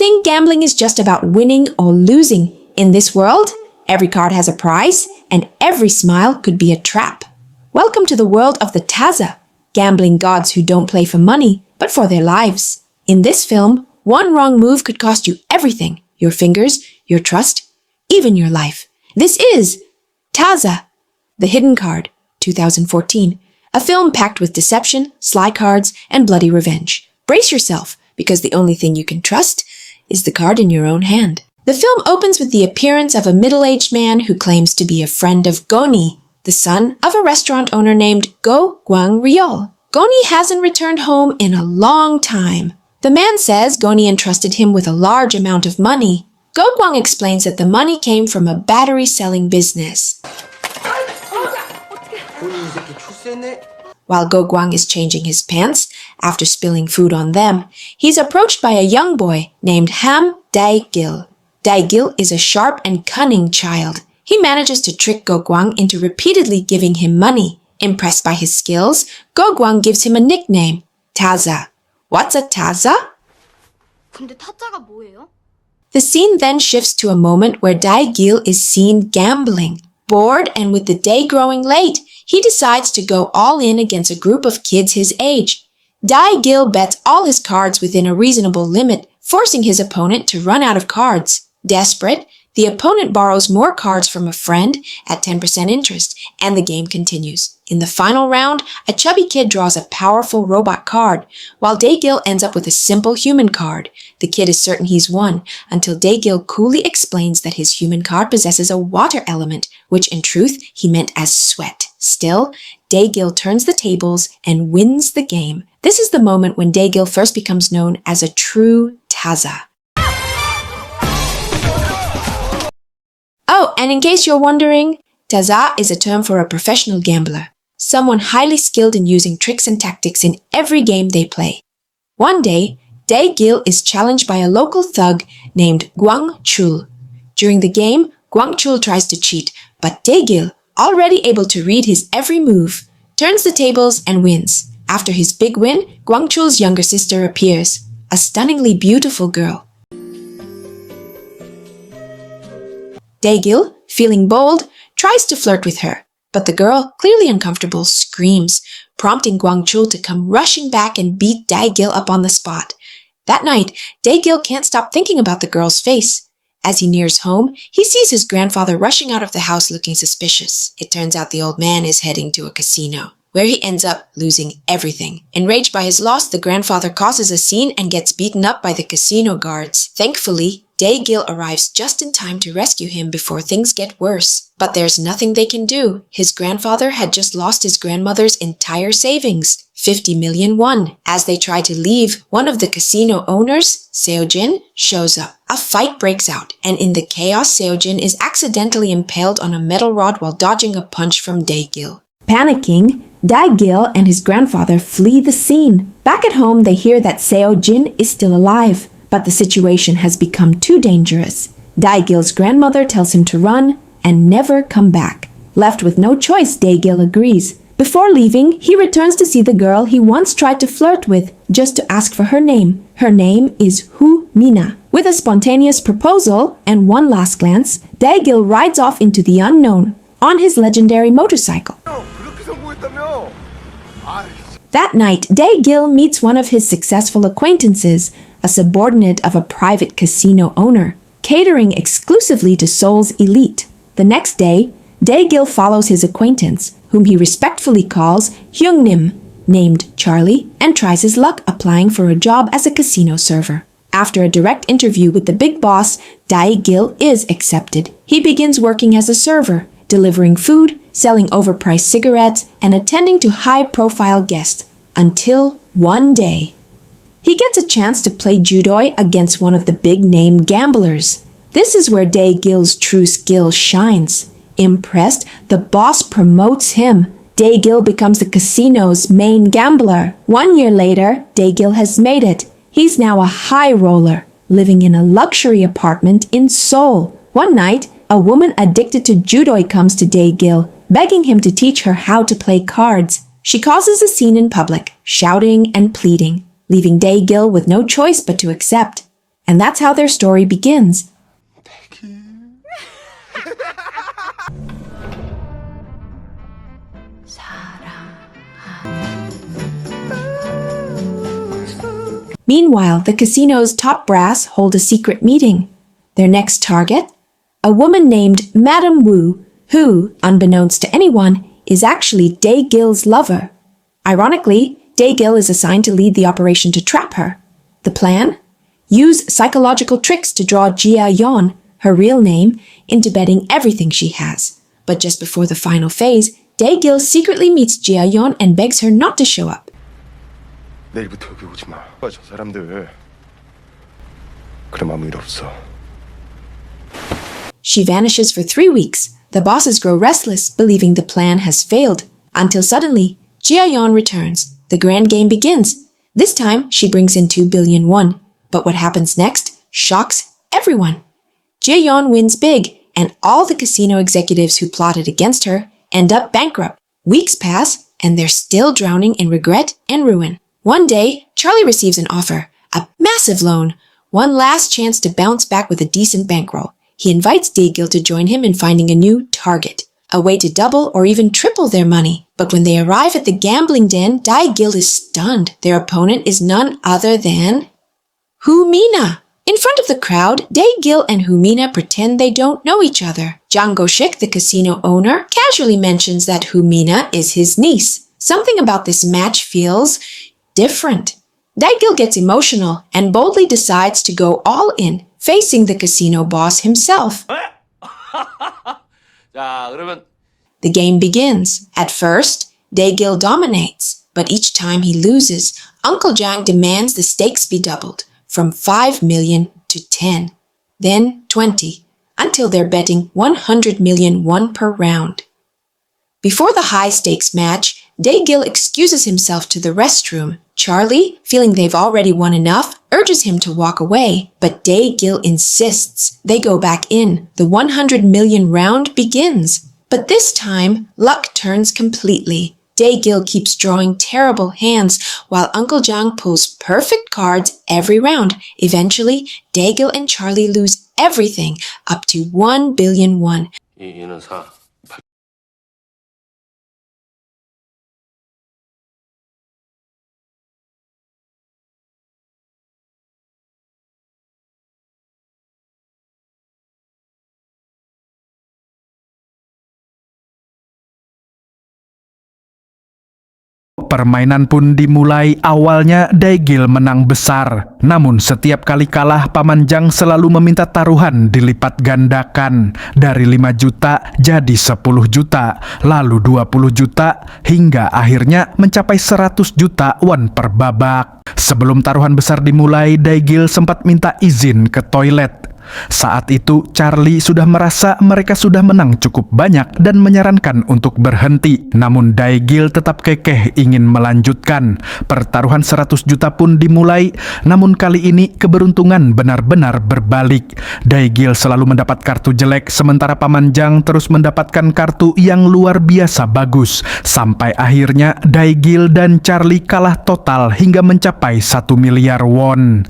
think gambling is just about winning or losing. In this world, every card has a price, and every smile could be a trap. Welcome to the world of the Tazza, gambling gods who don't play for money, but for their lives. In this film, one wrong move could cost you everything: your fingers, your trust, even your life. This is Tazza, The Hidden Card, 2014, a film packed with deception, sly cards, and bloody revenge. Brace yourself, because the only thing you can trust is the card in your own hand. The film opens with the appearance of a middle-aged man who claims to be a friend of Goni, the son of a restaurant owner named Go Gwang-ryol. Goni hasn't returned home in a long time. The man says Goni entrusted him with a large amount of money. Go Gwang explains that the money came from a battery-selling business. While Go Gwang is changing his pants after spilling food on them, he's approached by a young boy named Ham Dae-gil. Dae-gil is a sharp and cunning child. He manages to trick Go Gwang into repeatedly giving him money. Impressed by his skills, Go Gwang gives him a nickname, Tazza. What's a Tazza? 근데 타짜가 뭐예요? The scene then shifts to a moment where Dae-gil is seen gambling. Bored and with the day growing late, he decides to go all in against a group of kids his age. Dae-gil bets all his cards within a reasonable limit, forcing his opponent to run out of cards. Desperate, the opponent borrows more cards from a friend at 10% interest, and the game continues. In the final round, a chubby kid draws a powerful robot card, while Dae-gil ends up with a simple human card. The kid is certain he's won, until Dae-gil coolly explains that his human card possesses a water element, which in truth he meant as sweat. Still, Dae-gil turns the tables and wins the game. This is the moment when Dae-gil first becomes known as a true Tazza. Oh, and in case you're wondering, Tazza is a term for a professional gambler, someone highly skilled in using tricks and tactics in every game they play. One day, Dae-gil is challenged by a local thug named Gwang-chul. During the game, Gwang-chul tries to cheat, but Dae-gil, already able to read his every move, turns the tables and wins. After his big win, Gwang-chul's younger sister appears, a stunningly beautiful girl. Dae-gil, feeling bold, tries to flirt with her, but the girl, clearly uncomfortable, screams, prompting Gwang-chul to come rushing back and beat Dae-gil up on the spot. That night, Dae-gil can't stop thinking about the girl's face. As he nears home, he sees his grandfather rushing out of the house looking suspicious. It turns out the old man is heading to a casino, where he ends up losing everything. Enraged by his loss, the grandfather causes a scene and gets beaten up by the casino guards. Thankfully, Dae-gil arrives just in time to rescue him before things get worse. But there's nothing they can do. His grandfather had just lost his grandmother's entire savings, 50 million won. As they try to leave, one of the casino owners, Seo-jin, shows up. A fight breaks out, and in the chaos, Seo-jin is accidentally impaled on a metal rod while dodging a punch from Dae-gil. Panicking, Dae-gil and his grandfather flee the scene. Back at home, they hear that Seo-jin is still alive, but the situation has become too dangerous. Dae-gil's grandmother tells him to run and never come back. Left with no choice, Dae-gil agrees. Before leaving, he returns to see the girl he once tried to flirt with, just to ask for her name. Her name is Hu Mina. With a spontaneous proposal and one last glance, Dae-gil rides off into the unknown on his legendary motorcycle. That night, Dae-gil meets one of his successful acquaintances, a subordinate of a private casino owner, catering exclusively to Seoul's elite. The next day, Dae-gil follows his acquaintance, whom he respectfully calls Hyungnim, named Charlie, and tries his luck applying for a job as a casino server. After a direct interview with the big boss, Dae-gil is accepted. He begins working as a server, delivering food, selling overpriced cigarettes, and attending to high-profile guests, until one day, he gets a chance to play judo against one of the big-name gamblers. This is where Dae-gil's true skill shines. Impressed, the boss promotes him. Dae-gil becomes the casino's main gambler. 1 year later, Dae-gil has made it. He's now a high roller, living in a luxury apartment in Seoul. One night, a woman addicted to judo comes to Dae-gil, begging him to teach her how to play cards. She causes a scene in public, shouting and pleading, leaving Dae-gil with no choice but to accept. And that's how their story begins. Meanwhile, the casino's top brass hold a secret meeting. Their next target? A woman named Madame Wu, who, unbeknownst to anyone, is actually Dae-gil's lover. Ironically, Dae-gil is assigned to lead the operation to trap her. The plan? Use psychological tricks to draw Jia-yeon, her real name, into betting everything she has. But just before the final phase, Dae-gil secretly meets Jia-yeon and begs her not to show up. 내일부터 여기 오지 마. 저 사람들 그럼 아무 일 없어. She vanishes for 3 weeks. The bosses grow restless, believing the plan has failed. Until suddenly, Jia-yeon returns. The grand game begins. This time, she brings in 2 billion won. But what happens next shocks everyone. Jia-yeon wins big, and all the casino executives who plotted against her end up bankrupt. Weeks pass, and they're still drowning in regret and ruin. One day, Charlie receives an offer, a massive loan, one last chance to bounce back with a decent bankroll. He invites Dae-gil to join him in finding a new target, a way to double or even triple their money. But when they arrive at the gambling den, Dae-gil is stunned. Their opponent is none other than Hoo-mina. In front of the crowd, Dae-gil and Hoo-mina pretend they don't know each other. Jang Go-shik, the casino owner, casually mentions that Hoo-mina is his niece. Something about this match feels different. Dae-gil gets emotional and boldly decides to go all in, facing the casino boss himself. The game begins. At first, Dae-gil dominates, but each time he loses, Uncle Jang demands the stakes be doubled, from 5 million to 10, then 20, until they're betting 100 million won per round. Before the high-stakes match, Dae-gil excuses himself to the restroom. Charlie, feeling they've already won enough, urges him to walk away, but Dae-gil insists. They go back in. The 100 million round begins. But this time, luck turns completely. Dae-gil keeps drawing terrible hands, while Uncle Jang pulls perfect cards every round. Eventually, Dae-gil and Charlie lose everything, up to 1 billion won. Permainan pun dimulai. Awalnya Dae-gil menang besar. Namun setiap kali kalah, Paman Jang selalu meminta taruhan dilipat gandakan. Dari 5 juta jadi 10 juta, lalu 20 juta, hingga akhirnya mencapai 100 juta won per babak. Sebelum taruhan besar dimulai, Dae-gil sempat minta izin ke toilet. Saat itu Charlie sudah merasa mereka sudah menang cukup banyak dan menyarankan untuk berhenti. Namun Dae-gil tetap kekeh ingin melanjutkan. Pertaruhan 100 juta pun dimulai, namun kali ini keberuntungan benar-benar berbalik. Dae-gil selalu mendapat kartu jelek, sementara Paman Jang terus mendapatkan kartu yang luar biasa bagus. Sampai akhirnya Dae-gil dan Charlie kalah total hingga mencapai 1 miliar won.